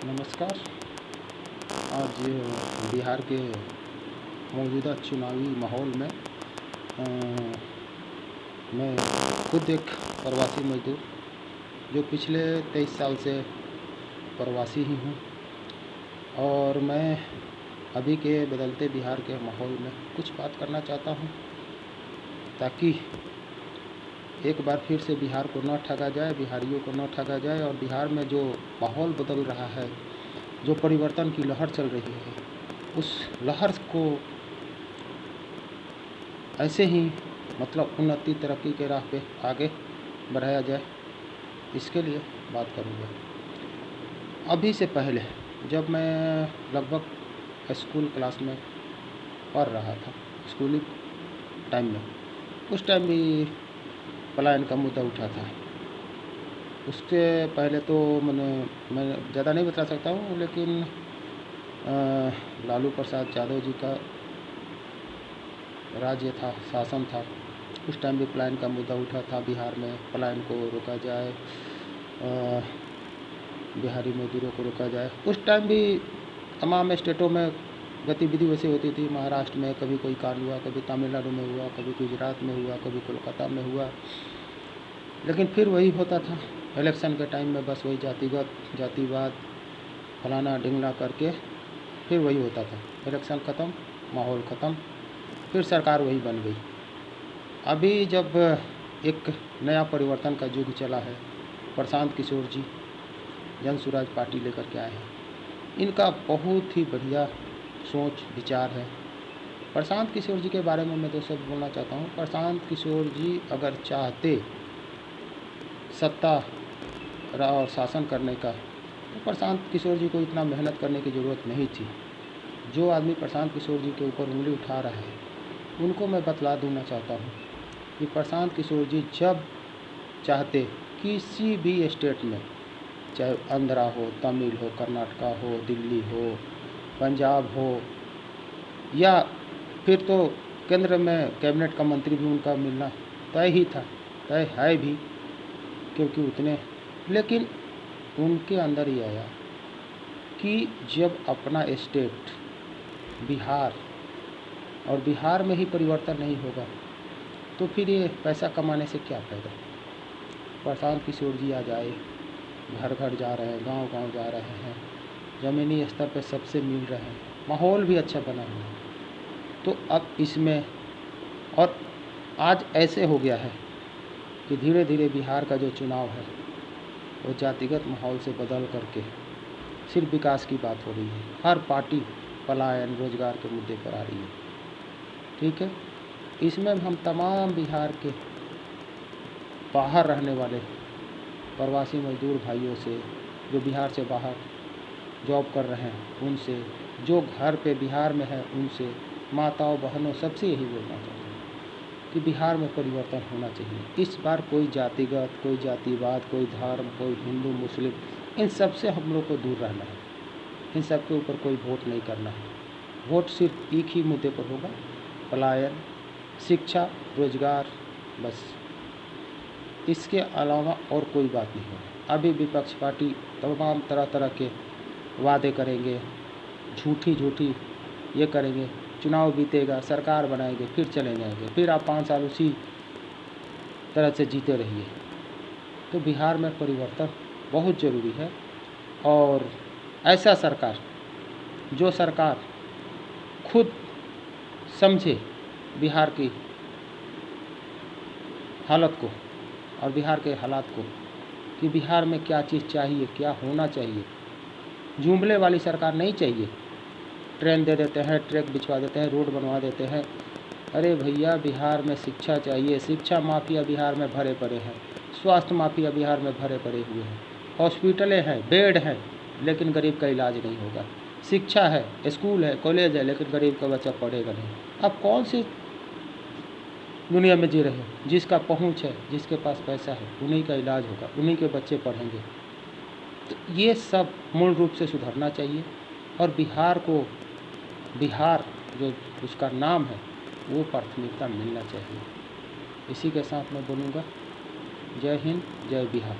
नमस्कार। आज बिहार के मौजूदा चुनावी माहौल में मैं खुद एक प्रवासी मज़दूर जो पिछले 23 साल से प्रवासी ही हूँ और मैं अभी के बदलते बिहार के माहौल में कुछ बात करना चाहता हूँ ताकि एक बार फिर से बिहार को न ठगा जाए, बिहारियों को न ठगा जाए और बिहार में जो माहौल बदल रहा है, जो परिवर्तन की लहर चल रही है, उस लहर को ऐसे ही उन्नति तरक्की के राह पे आगे बढ़ाया जाए, इसके लिए बात करूँगा। अभी से पहले जब मैं लगभग स्कूल क्लास में पढ़ रहा था, स्कूली टाइम में, उस टाइम भी पलायन का मुद्दा उठा था। उसके पहले तो मैं ज़्यादा नहीं बता सकता हूँ, लेकिन लालू प्रसाद यादव जी का राज्य था, शासन था। उस टाइम भी पलायन का मुद्दा उठा था। बिहार में पलायन को रोका जाए, बिहारी मजदूरों को रोका जाए। उस टाइम भी तमाम स्टेटों में गतिविधि वैसे होती थी। महाराष्ट्र में कभी कोई कांड हुआ, कभी तमिलनाडु में हुआ, कभी गुजरात में हुआ, कभी कोलकाता में हुआ, लेकिन फिर वही होता था। इलेक्शन के टाइम में बस वही जातिवाद फलाना ढिंगला करके फिर वही होता था। इलेक्शन ख़त्म, माहौल ख़त्म, फिर सरकार वही बन गई। अभी जब एक नया परिवर्तन का युग चला है, प्रशांत किशोर जी जन सुराज पार्टी लेकर के आए हैं। इनका बहुत ही बढ़िया सोच विचार है। प्रशांत किशोर जी के बारे में मैं 2 शब्द बोलना चाहता हूँ। प्रशांत किशोर जी अगर चाहते सत्ता और शासन करने का, तो प्रशांत किशोर जी को इतना मेहनत करने की ज़रूरत नहीं थी। जो आदमी प्रशांत किशोर जी के ऊपर उंगली उठा रहा है, उनको मैं बतला देना चाहता हूँ कि प्रशांत किशोर जी जब चाहते किसी भी स्टेट में, चाहे आंध्रा हो, तमिल हो, कर्नाटका हो, दिल्ली हो, पंजाब हो, या फिर तो केंद्र में कैबिनेट का मंत्री भी उनका मिलना तय ही था, तय है भी, क्योंकि उतने। लेकिन उनके अंदर ही आया कि जब अपना स्टेट बिहार और बिहार में ही परिवर्तन नहीं होगा तो फिर ये पैसा कमाने से क्या फ़ायदा। प्रशांत किशोर जी आज आए, घर घर जा रहे हैं, गांव गांव जा रहे हैं, ज़मीनी स्तर पर सबसे मिल रहे हैं, माहौल भी अच्छा बना हुआ है। तो अब इसमें और आज ऐसे हो गया है कि धीरे धीरे बिहार का जो चुनाव है वो जातिगत माहौल से बदल करके सिर्फ विकास की बात हो रही है। हर पार्टी पलायन, रोजगार के मुद्दे पर आ रही है। ठीक है, इसमें हम तमाम बिहार के बाहर रहने वाले प्रवासी मजदूर भाइयों से, जो बिहार से बाहर जॉब कर रहे हैं उनसे, जो घर पे बिहार में है उनसे, माताओं बहनों सबसे यही बोलना चाहते हैं कि बिहार में परिवर्तन होना चाहिए। इस बार कोई जातिगत, कोई जातिवाद, कोई धर्म, कोई हिंदू मुस्लिम, इन सब से हम लोग को दूर रहना है। इन सब के ऊपर कोई वोट नहीं करना है। वोट सिर्फ एक ही मुद्दे पर होगा, पलायन, शिक्षा, रोजगार, बस। इसके अलावा और कोई बात नहीं होगा। अभी विपक्ष पार्टी तमाम तरह तरह के वादे करेंगे, झूठी ये करेंगे, चुनाव बीतेगा, सरकार बनाएंगे, फिर चले जाएंगे, फिर आप 5 साल उसी तरह से जीते रहिए। तो बिहार में परिवर्तन बहुत ज़रूरी है और ऐसा सरकार, जो सरकार खुद समझे बिहार की हालत को और बिहार के हालात को, कि बिहार में क्या चीज़ चाहिए, क्या होना चाहिए। जुमले वाली सरकार नहीं चाहिए। ट्रेन दे देते हैं, ट्रैक बिछवा देते हैं, रोड बनवा देते हैं। अरे भैया, बिहार में शिक्षा चाहिए। शिक्षा माफिया बिहार में भरे पड़े हैं, स्वास्थ्य माफिया बिहार में भरे पड़े हुए हैं। हॉस्पिटलें हैं, बेड हैं, लेकिन गरीब का इलाज नहीं होगा। शिक्षा है, स्कूल है, कॉलेज है, लेकिन गरीब का बच्चा पढ़ेगा नहीं। अब कौन सी दुनिया में जी रहे हो? जिसका पहुंच है, जिसके पास पैसा है, उन्हीं का इलाज होगा, उन्हीं के बच्चे पढ़ेंगे। तो ये सब मूल रूप से सुधरना चाहिए और बिहार को, बिहार जो उसका नाम है, वो प्राथमिकता मिलना चाहिए। इसी के साथ मैं बोलूँगा, जय हिंद, जय बिहार।